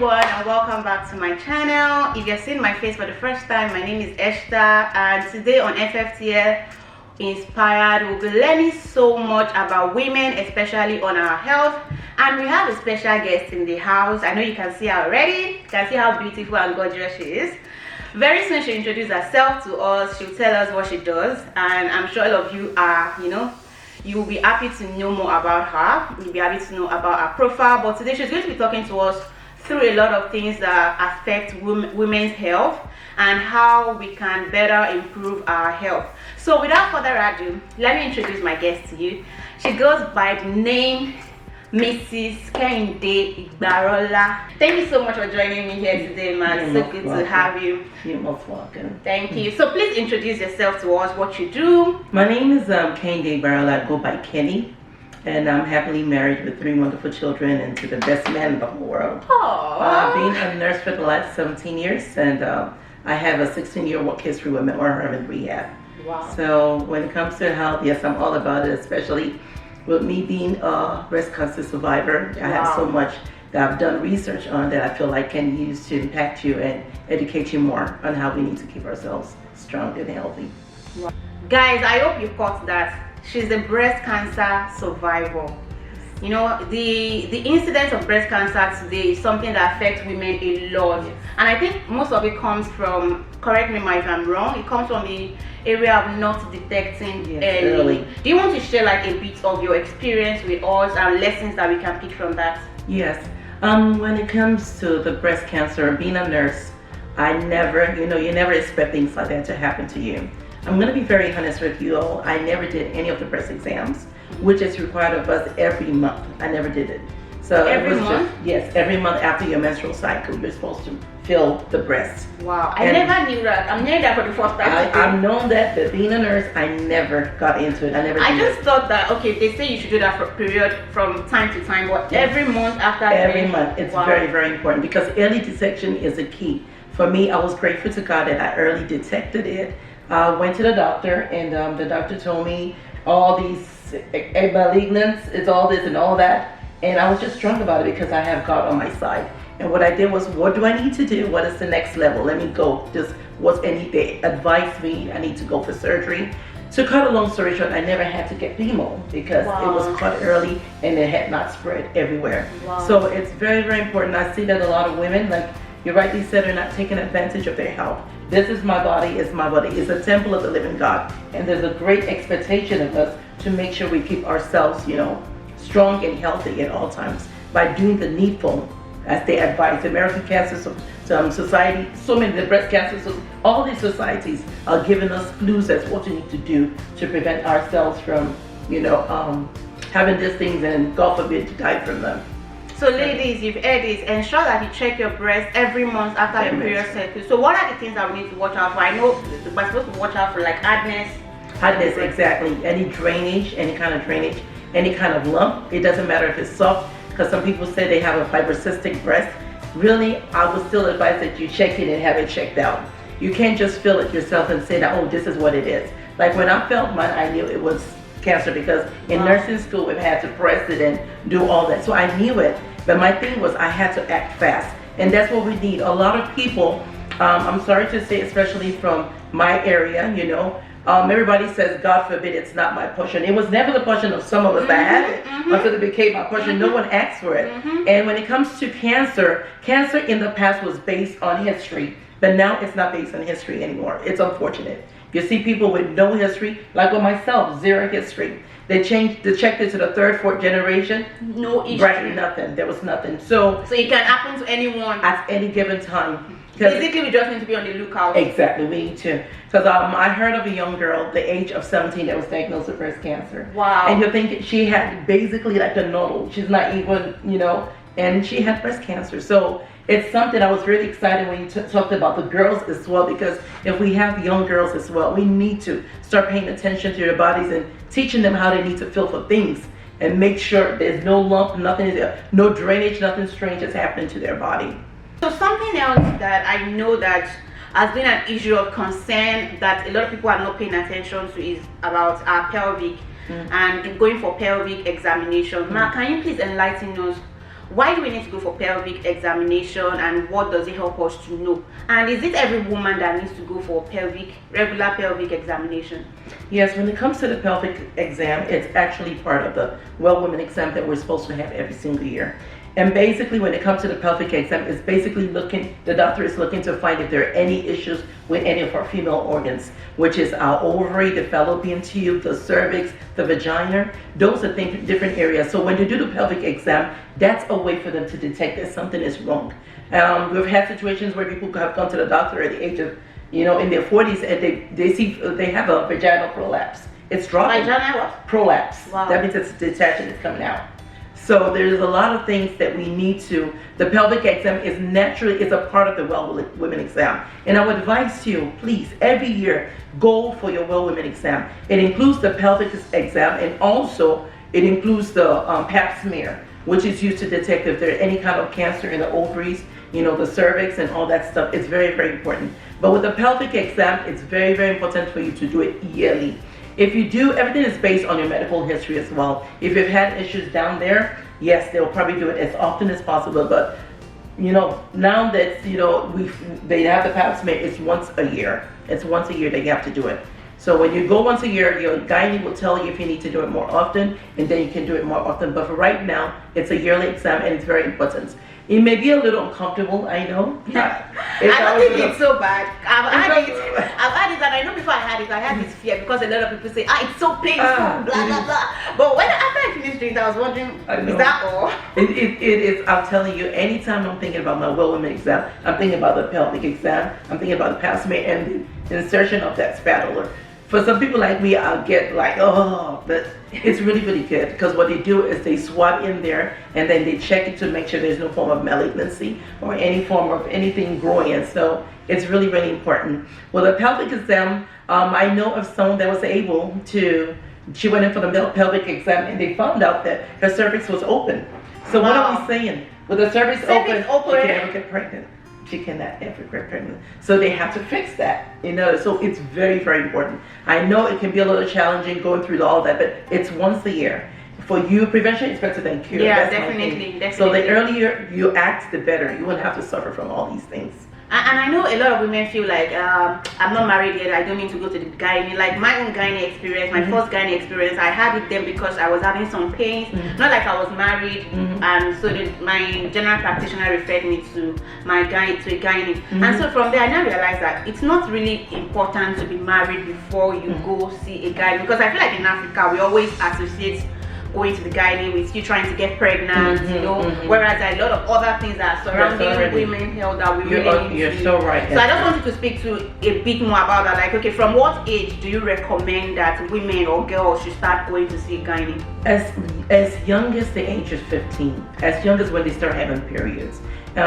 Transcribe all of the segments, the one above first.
everyone, and welcome back to my channel. If you're seeing my face for the first time, my name is Esther, and today on FFTL Inspired, we'll be learning so much about women, especially on our health. And we have a special guest in the house. I know you can see her already. You can see how beautiful and gorgeous she is. Very soon she'll introduce herself to us. She'll tell us what she does, and I'm sure all of you are, you will be happy to know more about her. You'll be happy to know about her profile. But today she's going to be talking to us through a lot of things that affect women's health and how we can better improve our health. So without further ado, let me introduce my guest to you. She goes by the name Mrs. Kehinde Igbarola. Thank you so much for joining me here today, man. So good to have you. You're most welcome. Thank you. So please introduce yourself to us, what you do. My name is Kehinde Igbarola. I go by Kenny, and I'm happily married with 3 wonderful children and to the best man in the whole world. I've been a nurse for the last 17 years, and I have a 16-year work history with mental health and rehab. Wow. So when it comes to health, yes, I'm all about it, especially with me being a breast cancer survivor. I have so much that I've done research on that I feel like can use to impact you and educate you more on how we need to keep ourselves strong and healthy. Wow. Guys, I hope you caught that. She's a breast cancer survivor. You know, the incidence of breast cancer today is something that affects women a lot. Yes. And I think most of it comes from, correct me if I'm wrong, it comes from the area of not detecting early. Do you want to share like a bit of your experience with us and lessons that we can pick from that? Yes. When it comes to the breast cancer, being a nurse, I never, you never expect things like that to happen to you. I'm going to be very honest with you all. I never did any of the breast exams, which is required of us every month. I never did it. So every month? Yes, every month after your menstrual cycle, you're supposed to feel the breast. Wow, I never knew that. I'm hearing that for the first time. I've known that, but being a nurse, I never got into it. I just thought that, okay, they say you should do that for a period from time to time, but every month after every month, it's very, very important because early detection is a key. For me, I was grateful to God that I early detected it. I went to the doctor, and the doctor told me all these malignance, it's all this and all that. And I was just strong about it because I have God on my side. And what I did was, what do I need to do? What is the next level? Let me go. Just what's any day? Advise me. I need to go for surgery. To cut a long story short, I never had to get chemo because it was caught early and it had not spread everywhere. So it's very, very important. I see that a lot of women, like you rightly said, are not taking advantage of their health. This is my body, it's my body. It's a temple of the living God. And there's a great expectation of us to make sure we keep ourselves, strong and healthy at all times by doing the needful, as they advise. The American Cancer Society, so many, the breast cancer, all these societies are giving us clues as what we need to do to prevent ourselves from, having these things and God forbid to die from them. So ladies, you've heard this, ensure that you check your breast every month after your period cycle. So what are the things that we need to watch out for? I know we're supposed to watch out for like hardness. Hardness, exactly. Any drainage, any kind of drainage, any kind of lump. It doesn't matter if it's soft, because some people say they have a fibrocystic breast. Really, I would still advise that you check it and have it checked out. You can't just feel it yourself and say that, oh, this is what it is. Like when I felt mine, I knew it was cancer because in nursing school we've had to press it and do all that. So I knew it, but my thing was I had to act fast. And that's what we need. A lot of people, I'm sorry to say, especially from my area, everybody says, God forbid it's not my portion. It was never the portion of some of us that had it until it became my portion. No one asked for it. And when it comes to cancer, cancer in the past was based on history, but now it's not based on history anymore. It's unfortunate. You see people with no history, like with myself, 0 history. They checked it to the 3rd, 4th generation. No history. Right, nothing. There was nothing. So it can happen to anyone at any given time. Basically, we just need to be on the lookout. Exactly, we need to. Because I heard of a young girl, the age of 17, that was diagnosed with breast cancer. Wow. And you're thinking she had basically like a nodule. She's not even, and she had breast cancer. So it's something I was really excited when you talked about the girls as well, because if we have young girls as well, we need to start paying attention to their bodies and teaching them how they need to feel for things and make sure there's no lump, nothing, no drainage, nothing strange is happening to their body. So something else that I know that has been an issue of concern that a lot of people are not paying attention to is about our pelvic and going for pelvic examination. Now, can you please enlighten us why do we need to go for pelvic examination, and what does it help us to know? And is it every woman that needs to go for regular pelvic examination? Yes, when it comes to the pelvic exam, it's actually part of the well woman exam that we're supposed to have every single year. And basically, when it comes to the pelvic exam, it's basically the doctor is looking to find if there are any issues with any of our female organs, which is our ovary, the fallopian tube, the cervix, the vagina. Those are different areas. So when you do the pelvic exam, that's a way for them to detect that something is wrong. We've had situations where people have come to the doctor at the age of, in their 40s, and they have a vaginal prolapse. It's dropping. Vaginal what? Prolapse. Wow. That means it's detaching, it's coming out. So there's a lot of things that we need to. The pelvic exam is it's a part of the well women exam. And I would advise you, please, every year, go for your well women exam. It includes the pelvic exam, and also it includes the pap smear, which is used to detect if there's any kind of cancer in the ovaries, the cervix and all that stuff. It's very, very important. But with the pelvic exam, it's very, very important for you to do it yearly. If you do, everything is based on your medical history as well. If you've had issues down there, yes, they'll probably do it as often as possible. But now that they have the pap smear, it's once a year. It's once a year that you have to do it. So when you go once a year, your gynae will tell you if you need to do it more often, and then you can do it more often. But for right now, it's a yearly exam, and it's very important. It may be a little uncomfortable, I know. I don't think it's so bad. I've had it, and I know before I had this fear because a lot of people say, it's so painful, blah, blah, blah. But after I finished doing that, I was wondering, is that all? It is, I'm telling you, anytime I'm thinking about my well women exam, I'm thinking about the pelvic exam, I'm thinking about the pap smear and the insertion of that spatula. For some people like me, I'll get like, but it's really, really good, because what they do is they swab in there and then they check it to make sure there's no form of malignancy or any form of anything growing. And so it's really, really important. Well, the pelvic exam, I know of someone that was able to, she went in for the pelvic exam and they found out that her cervix was open. So what are we saying? With the cervix open, she can never get pregnant. She cannot ever get pregnant. So they have to fix that, so it's very, very important. I know it can be a little challenging going through all that, but it's once a year. For you, prevention is better than cure. Yeah, definitely. So the earlier you act, the better. You won't have to suffer from all these things. And I know a lot of women feel like, I'm not married yet, I don't need to go to the gynae. Like my own gynae experience, my first gynae experience, I had with them because I was having some pains. Not like I was married, and so my general practitioner referred me to a gynae. And so from there, I now realized that it's not really important to be married before you go see a gynae, because I feel like in Africa, we always associate going to the gynae with you trying to get pregnant, whereas there are a lot of other things that are surrounding women's health that we really need You're to. so right. So I just wanted to speak to a bit more about that. Like, okay, from what age do you recommend that women or girls should start going to see gynae? As young as the age of 15, as young as when they start having periods,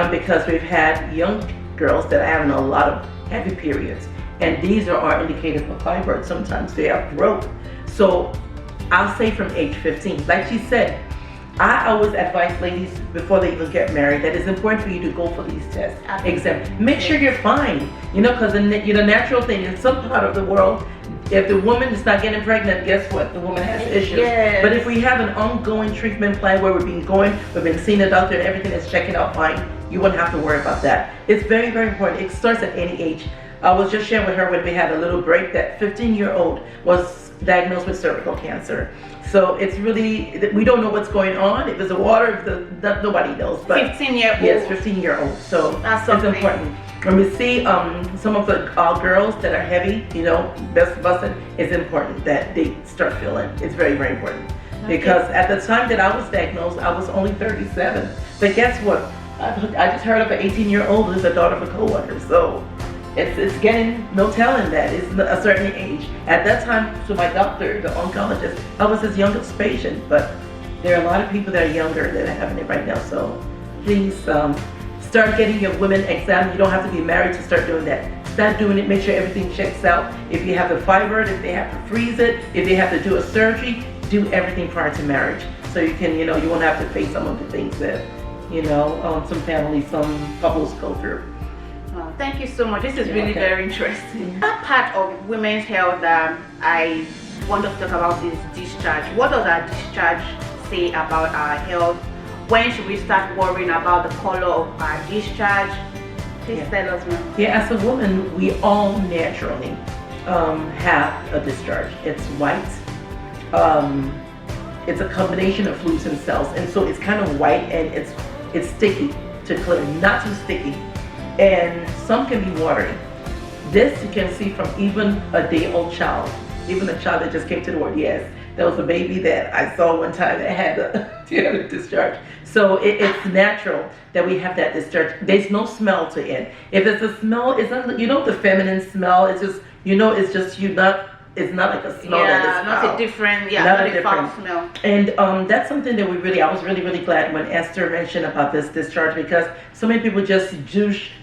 because we've had young girls that are having a lot of heavy periods, and these are our indicators for fibroids. Sometimes they are growth. So I'll say from age 15. Like she said, I always advise ladies before they even get married that it's important for you to go for these tests, exams. Make sure you're fine, because the natural thing in some part of the world, if the woman is not getting pregnant, guess what? The woman has issues. Yes. But if we have an ongoing treatment plan where we've been seeing a doctor and everything is checking out fine, you won't have to worry about that. It's very, very important. It starts at any age. I was just sharing with her when we had a little break that 15-year-old was diagnosed with cervical cancer. So it's really, we don't know what's going on. If it's the water, nobody knows. But 15-year-old. Yes, 15-year-old. So that's it's important. When we see some of the girls that are heavy, busted, it's important that they start feeling. It's very, very important. Okay. Because at the time that I was diagnosed, I was only 37. But guess what? I just heard of an 18-year-old who's the daughter of a coworker. So it's getting no telling that. It's a certain age. At that time, to my doctor, the oncologist, I was his youngest patient. But there are a lot of people that are younger that are having it right now. So please start getting your women exam. You don't have to be married to start doing that. Start doing it. Make sure everything checks out. If you have the fibroid, if they have to freeze it, if they have to do a surgery, do everything prior to marriage. So you can, you won't have to face some of the things that, some families, some couples go through. Oh, thank you so much. This is really very interesting. That part of women's health that I want to talk about is discharge. What does our discharge say about our health when should we start worrying about the color of our discharge? Please tell us, ma'am. Yeah, as a woman, we all naturally have a discharge. It's white. It's a combination of fluids and cells, and so it's kind of white and it's sticky to clear, not too sticky, and some can be watery. This you can see from even a day-old child, even a child that just came to the world. Yes, there was a baby that I saw one time that had a discharge. So it's natural that we have that discharge. There's no smell to it. If it's a smell, it's not, you know, the feminine smell. It's just, you know, it's just you not. It's not like a smell that is not foul. a different, not a foul smell. And that's something that I was really glad when Esther mentioned about this discharge, because so many people just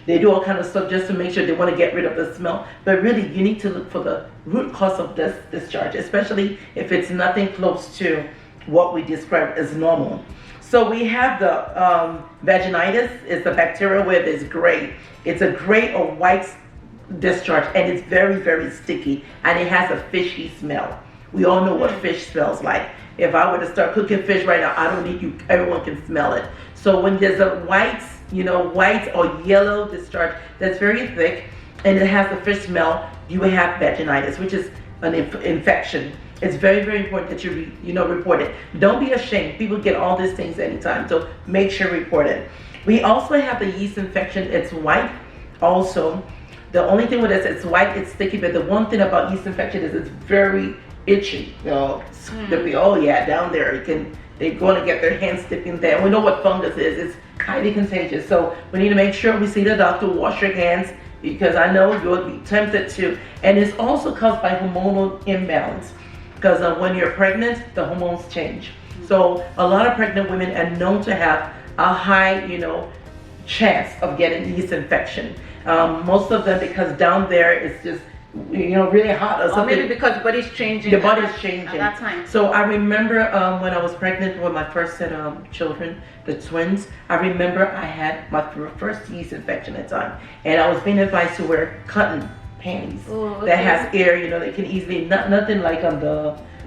they do all kind of stuff just to make sure they want to get rid of the smell. But really, you need to look for the root cause of this discharge, especially if it's nothing close to what we describe as normal. So we have the vaginitis. It's a bacteria where there's gray. It's a gray or white discharge, and it's very sticky, and it has a fishy smell. We all know what fish smells like. If I were to start cooking fish right now, I don't need you, everyone can smell it. So when there's a white, you know, white or yellow discharge that's very thick and it has a fish smell, you have vaginitis, which is an infection. It's very important that you report it. Don't be ashamed. People get all these things anytime, so make sure to report it. We also have the yeast infection. It's white also. The only thing with this, it's white, it's sticky, but the one thing about yeast infection is it's very itchy. You know, oh yeah, down there, they're going to get their hands sticking there. We know what fungus is. It's highly contagious. So we need to make sure we see the doctor, wash your hands, because I know you'll be tempted to. And it's also caused by hormonal imbalance, because when you're pregnant, the hormones change. So a lot of pregnant women are known to have a high, chance of getting yeast infection. Most of them, because down there it's just really hot or something. Or maybe because the body's changing. The body's changing at that time. So I remember when I was pregnant with my first set of children, the twins, I remember I had my first yeast infection at the time, and I was being advised to wear cotton panties that has air, they can easily, nothing like on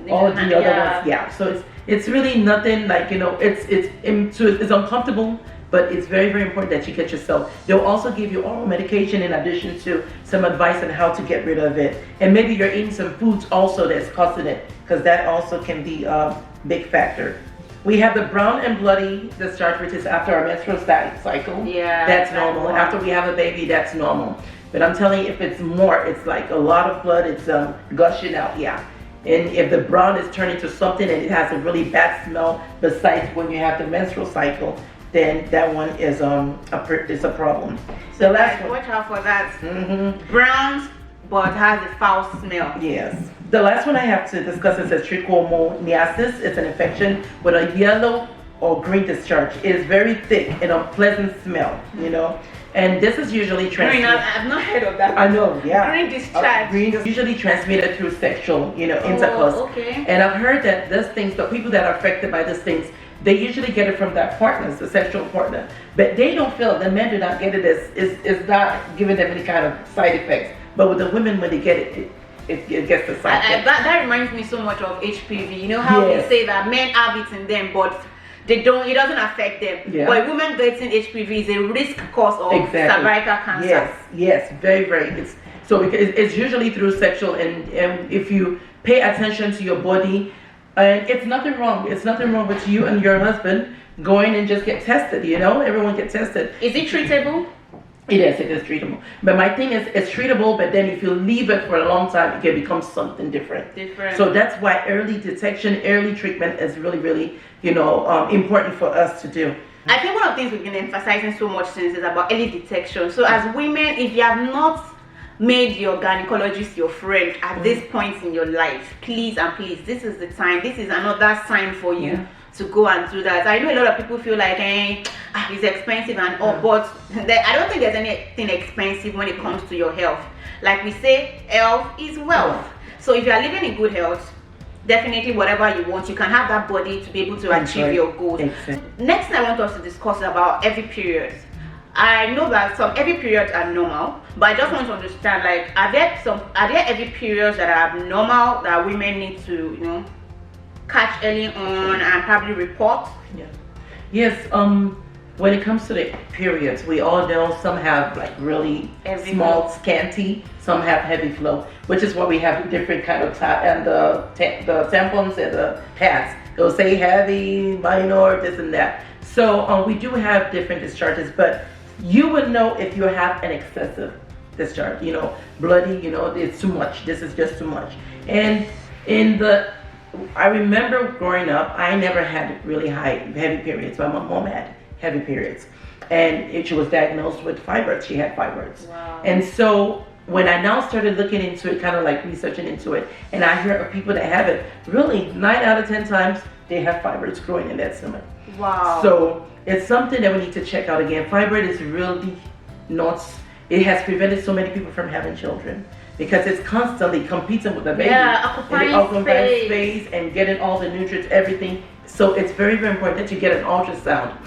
all of the other ones. Yeah, so it's really nothing like, it's uncomfortable. But it's very important that you get yourself. They'll also give you oral medication in addition to some advice on how to get rid of it. And maybe you're eating some foods also that's causing it, because that also can be a big factor. We have the brown and bloody discharge, which is after our menstrual cycle. Yeah, that's normal. After we have a baby, that's normal. But I'm telling you, if it's more, it's like a lot of blood, it's gushing out, yeah. And if the brown is turning to something and it has a really bad smell, besides when you have the menstrual cycle, then that one is a problem. So watch out for that. Brown, but has a foul smell. Yes. The last one I have to discuss is trichomoniasis. It's an infection with a yellow or green discharge. It is very thick and unpleasant smell, And this is usually transmitted. I've not heard of that. I know, yeah. Green discharge. Green is usually transmitted through sexual, intercourse. Okay. And I've heard that the people that are affected by these things, they usually get it from their partners, the sexual partner. But they don't feel it. The men do not get it. It's not giving them any kind of side effects. But with the women, when they get it, it gets the side effects. That reminds me so much of HPV. You know how we say that men have it in them, but it doesn't affect them. Yeah. But women getting HPV is a risk cause of cervical cancer. Yes, very. It's usually through sexual, and if you pay attention to your body, and it's nothing wrong. It's nothing wrong with you and your husband going and just get tested. Everyone gets tested. Is it treatable? It is treatable. But my thing is, it's treatable, but then if you leave it for a long time, it can become something different. So that's why early detection, early treatment is really, important for us to do. I think one of the things we've been emphasizing so much since is about early detection. So as women, if you have not made your gynecologist your friend at this point in your life, please, this is the time. This is another sign for you to go and do that. I know a lot of people feel like it's expensive and all, but I don't think there's anything expensive when it comes to your health. Like we say, health is wealth. So if you are living in good health, definitely whatever you want, you can have that body to be able to achieve your goals. Next thing I want us to discuss about every period. I know that some every periods are normal, but I just want to understand, like, are there every periods that are abnormal that women need to catch early on and probably report? Yes, when it comes to the periods, we all know some have like really Heavy small, flow. scanty, some have heavy flow, which is why we have different kind of and the tampons and the pads. They'll say heavy, minor, this and that. So we do have different discharges, but you would know if you have an excessive discharge, bloody, it's too much. This is just too much. And I remember growing up, I never had really heavy periods, but my mom had heavy periods. And she was diagnosed with fibroids. She had fibroids. Wow. And so when I now started looking into it, kind of like researching into it, and I hear of people that have it, really 9 out of 10 times, they have fibroids growing in that stomach. Wow. So it's something that we need to check out again. Fibroid is really not, it has prevented so many people from having children because it's constantly competing with the baby. Yeah, occupying space and getting all the nutrients, everything. So it's very, very important that you get an ultrasound.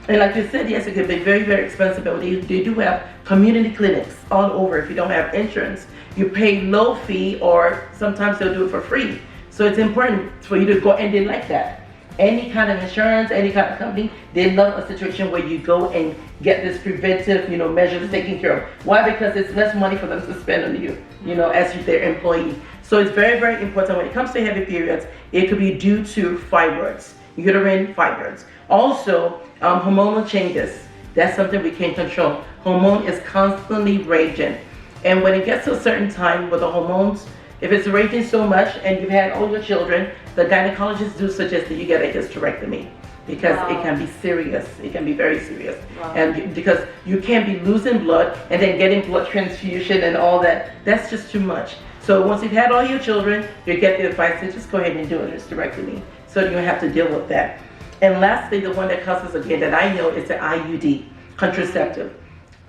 And like you said, yes, it can be very, very expensive, but they do have community clinics all over. If you don't have insurance, you pay low fee, or sometimes they'll do it for free. So it's important for you to go, and they like that. Any kind of insurance, any kind of company, they love a situation where you go and get this preventive, measures taken care of. Why? Because it's less money for them to spend on you, as their employee. So it's very, very important when it comes to heavy periods. It could be due to fibroids, uterine fibroids. Also, hormonal changes. That's something we can't control. Hormone is constantly raging. And when it gets to a certain time with the hormones, if it's raging so much and you've had all your children, the gynecologists do suggest that you get a hysterectomy because it can be serious. It can be very serious. Wow. And because you can't be losing blood and then getting blood transfusion and all that, that's just too much. So once you've had all your children, you get the advice to just go ahead and do a hysterectomy so you don't have to deal with that. And lastly, the one that causes again that I know is the IUD, contraceptive.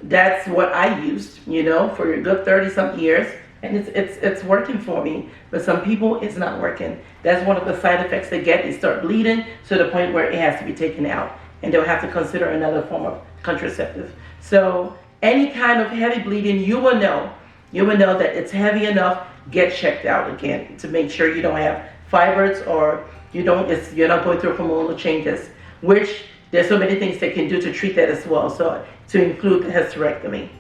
That's what I used, for a good 30-something years. And it's working for me, but some people it's not working. That's one of the side effects they get. They start bleeding to the point where it has to be taken out, and they'll have to consider another form of contraceptive. So any kind of heavy bleeding, you will know that it's heavy enough. Get checked out again to make sure you don't have fibroids or you're not going through hormonal changes. Which there's so many things they can do to treat that as well. So to include hysterectomy.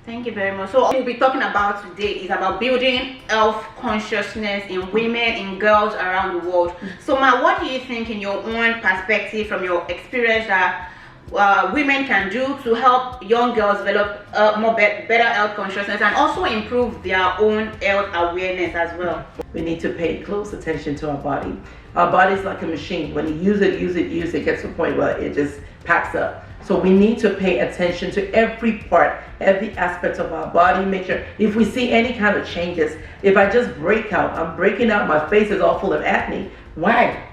Thank you very much. So what we'll be talking about today is about building health consciousness in women, in girls around the world. So Ma, what do you think in your own perspective, from your experience, that women can do to help young girls develop better health consciousness and also improve their own health awareness as well? We need to pay close attention to our body. Our body is like a machine. When you use it gets to a point where it just packs up. So we need to pay attention to every part, every aspect of our body. Make sure if we see any kind of changes, if I just break out, I'm breaking out, my face is all full of acne. Why?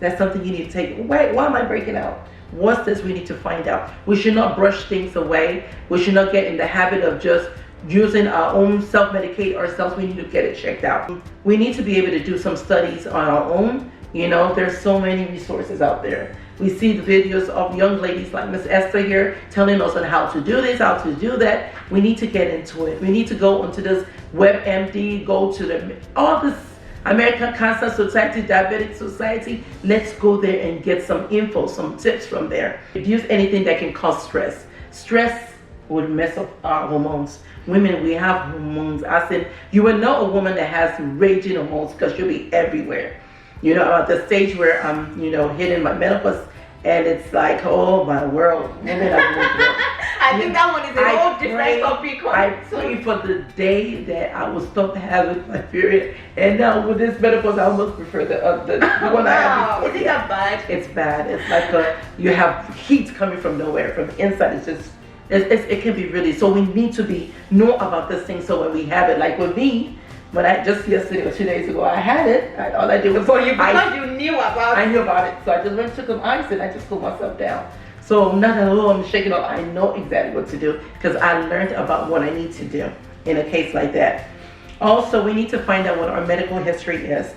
That's something you need to take. Why am I breaking out? What's this? We need to find out. We should not brush things away. We should not get in the habit of just using our own self-medicate ourselves. We need to get it checked out. We need to be able to do some studies on our own. There's so many resources out there. We see the videos of young ladies like Miss Esther here telling us on how to do this, how to do that. We need to get into it. We need to go onto this WebMD, go to all this American Cancer Society, Diabetic Society. Let's go there and get some info, some tips from there. Reduce anything that can cause stress. Stress would mess up our hormones. Women, we have hormones. I said, you will know a woman that has raging hormones because she'll be everywhere. At the stage where I'm, hitting my menopause, and it's like, oh my world, women are I think that one is a whole different topic. I pray for the day that I will stop having my period. And now with this menopause, I almost prefer the one I have before. Is it that bad? It's bad. It's like you have heat coming from nowhere. From the inside, it's just, it can be really, so we need to know about this thing so when we have it, like with me, when I just yesterday or 2 days ago, I had it. All I did was you knew about it. I knew about it, so I just went and took some ice and I just cooled myself down. So not that I'm shaking up. I know exactly what to do because I learned about what I need to do in a case like that. Also, we need to find out what our medical history is.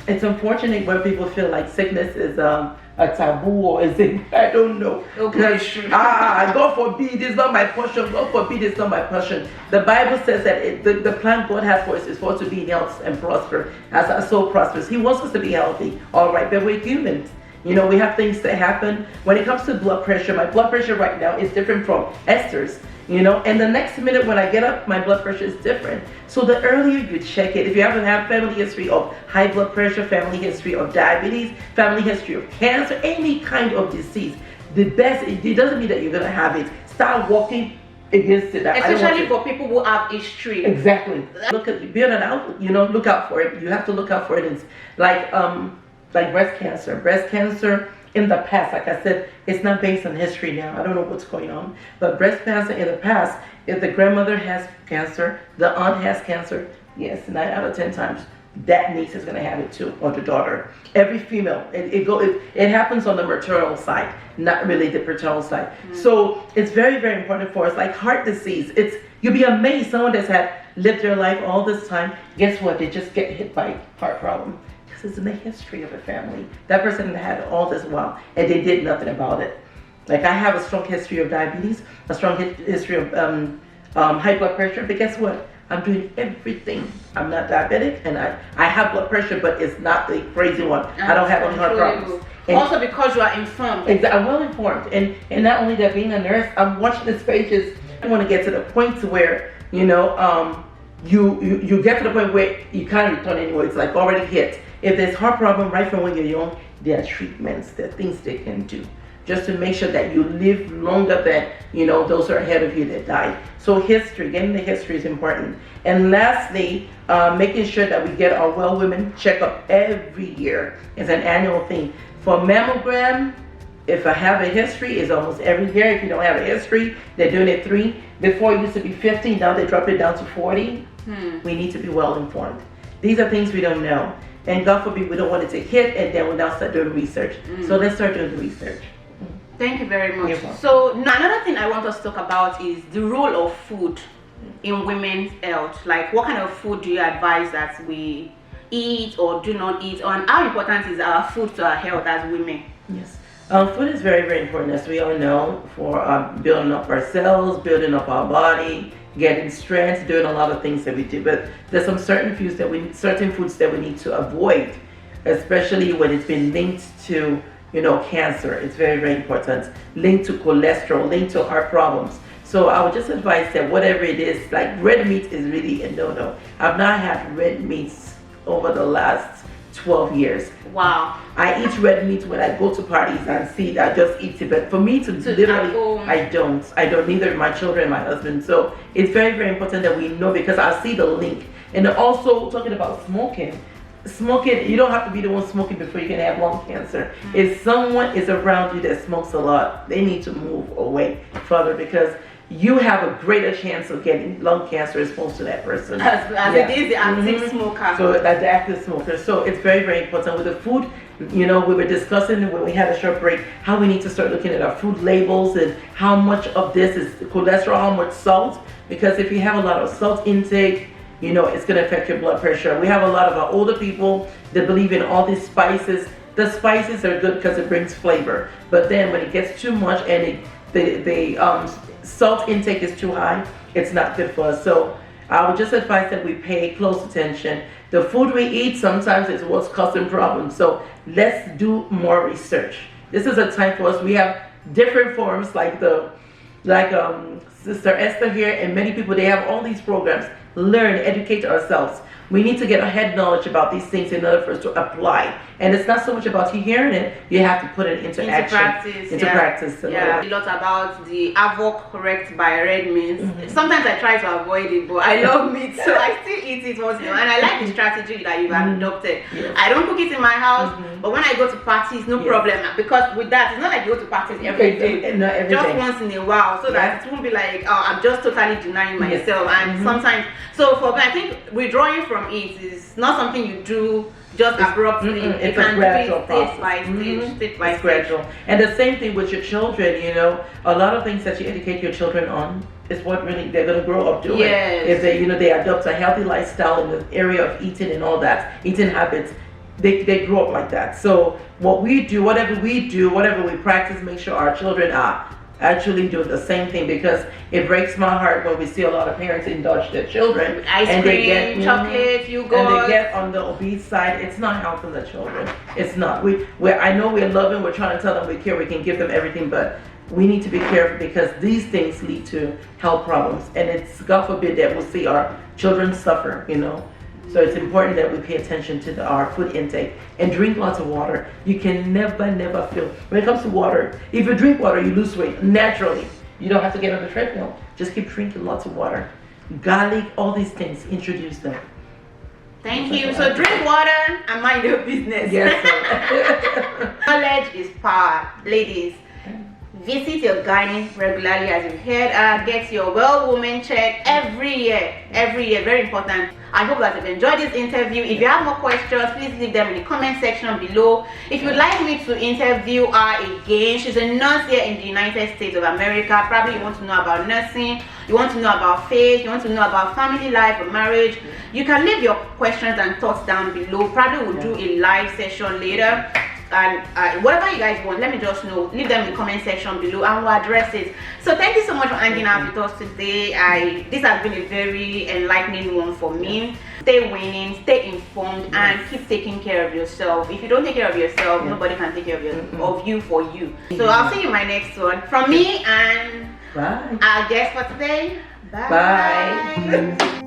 It's unfortunate when people feel like sickness is a taboo, or is it? I don't know. Okay. God forbid, it's not my portion. God forbid, it's not my portion. The Bible says that the plan God has for us is for us to be in health and prosper, as our soul prospers. He wants us to be healthy, all right, but we're humans. You know, we have things that happen. When it comes to blood pressure, my blood pressure right now is different from Esther's. You know, and the next minute when I get up, my blood pressure is different. So the earlier you check it, if you haven't had family history of high blood pressure, family history of diabetes, family history of cancer, any kind of disease, the best, it doesn't mean that you're gonna have it. Start walking against it. Especially for people who have history. Exactly. Look at, build it out, you know, look out for it. You have to look out for it. It's like breast cancer. Breast cancer in the past, like I said, it's not based on history now. I don't know what's going on. But breast cancer in the past, if the grandmother has cancer, the aunt has cancer, yes, 9 out of 10 times, that niece is going to have it too, or the daughter. Every female, it happens on the maternal side, not really the paternal side. So it's very, very important for us. Like heart disease, you'll be amazed. Someone that's had lived their life all this time, guess what? They just get hit by heart problem. Because it's in the history of the family. That person had all this while, and they did nothing about it. Like I have a strong history of diabetes, a strong history of high blood pressure, but guess what? I'm doing everything. I'm not diabetic, and I have blood pressure, but it's not the crazy one. I don't have any heart problems. And also because you are informed. Exactly, I'm well informed, and not only that, being a nurse, I'm watching these pages. I want to get to the point to where, you know, you get to the point where you can't return anymore. It's like already hit. If there's heart problem right from when you're young, there are treatments, there are things they can do just to make sure that you live longer than, you know, those who are ahead of you that died. So history, getting the history is important. And lastly, making sure that we get our well women checkup every year. It's an annual thing. For mammogram, if I have a history, it's almost every year. If you don't have a history, they're doing it 3. Before it used to be 15, now they dropped it down to 40. We need to be well informed. These are things we don't know. And God forbid we don't want it to hit, and then we'll now start doing research. So let's start doing the research. Thank you very much. So another thing I want us to talk about is the role of food in women's health. Like what kind of food do you advise that we eat or do not eat, and how important is our food to our health as women? Yes. Food is very, very important, as we all know, for building up our cells, building up our body, getting strength, doing a lot of things that we do. But there's some certain foods that we need to avoid, especially when it's been linked to, you know, cancer. It's very, very important. Linked to cholesterol, linked to heart problems. So I would just advise that whatever it is, like red meat is really a no-no. I've not had red meats over the last 12 years. Wow. I eat red meat when I go to parties and see, I just eat it. But for me to literally, I don't, neither my children, my husband. So it's very, very important that we know, because I see the link. And also talking about smoking, you don't have to be the one smoking before you can have lung cancer. If someone is around you that smokes a lot, they need to move away further, because you have a greater chance of getting lung cancer as opposed to that person. As it is the active smoker. So that's the active smoker. So it's very, very important with the food. You know, we were discussing when we had a short break how we need to start looking at our food labels and how much of this is cholesterol, how much salt. Because if you have a lot of salt intake, you know, it's going to affect your blood pressure. We have a lot of our older people that believe in all these spices. The spices are good because it brings flavor. But then when it gets too much and the salt intake is too high, it's not good for us. So I would just advise that we pay close attention. The food we eat sometimes is what's causing problems. So let's do more research. This is a time for us. We have different forums like Sister Esther here, and many people, they have all these programs. Learn, educate ourselves. We need to get a head knowledge about these things in order for us to apply. And it's not so much about you hearing it, you have to put it into action. Practice. Yeah. A lot about the havoc correct by red meat. Sometimes I try to avoid it, but I love meat, so I still eat it once in a while. And I like the strategy that you've adopted. Yes. I don't cook it in my house, but when I go to parties, no problem. Because with that, it's not like you go to parties every day. Not every just day. once in a while, so that it won't be like, oh, I'm just totally denying myself. And sometimes, so for me, I think withdrawing from it is not something you do just abruptly. It's a gradual process. Stage by It's stage. gradual. And the same thing with your children, you know, a lot of things that you educate your children on is what really they're going to grow up doing. Yes. If they, you know, they adopt a healthy lifestyle in the area of eating and all that, eating habits, they grow up like that. So what we do, whatever we practice, make sure our children are actually do the same thing, because it breaks my heart when we see a lot of parents indulge their children Ice and cream, they get chocolate, yogurt. and they get on the obese side. It's not helping the children. It's not. I know we're loving, we're trying to tell them we care, we can give them everything, but we need to be careful, because these things lead to health problems, and it's God forbid that we'll see our children suffer, you know. So it's important that we pay attention to our food intake and drink lots of water. You can never feel, when it comes to water, if you drink water, you lose weight naturally. You don't have to get on the treadmill. Just keep drinking lots of water. Garlic, all these things, introduce them. Thank you. So drink water and mind your business. Yes, Knowledge is power. Ladies, visit your gynae regularly, as you've heard. Get your well woman check every year. Very important. I hope that you've enjoyed this interview. If you have more questions, please leave them in the comment section below. If you'd like me to interview her again, she's a nurse here in the United States of America. Probably you want to know about nursing, you want to know about faith, you want to know about family life or marriage. You can leave your questions and thoughts down below. Probably we'll do a live session later. And whatever you guys want, let me just know. Leave them in the comment section below and we'll address it. So thank you so much for hanging out with us today. This has been a very enlightening one for me. Stay winning, stay informed, and keep taking care of yourself. If you don't take care of yourself, nobody can take care of you for you. So I'll see you in my next one. From me and bye. our guest for today. Bye.